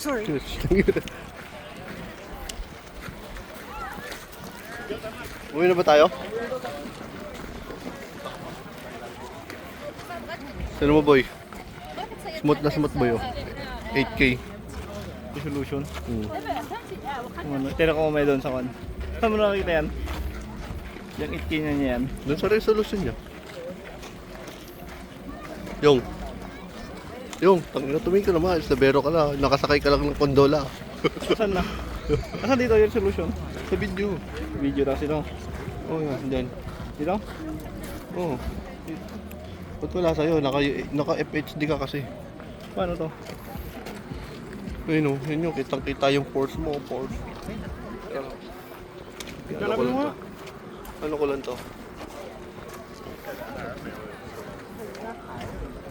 Sorry. Uwi na ba tayo? Sino mo boy? Smooth boy oh. 8K. Resolution. Hmm. Ano, tira ko may doon sa kan. Saan mo nakikita yan? Yung 8K na niya yan. Doon sa resolution niya. Yung, tangina tumingin ka naman, isabero ka na, nakasakay ka lang ng kondola. Saan na? Saan dito yung resolution? Sa video. Video tapos ito. Oo nga, dyan. Dito? Oo. Ba't wala sa'yo? Naka FHD ka kasi. Paano to? Ayun o, yun yung kitang-kita yung force mo, force. Ano ko lang to?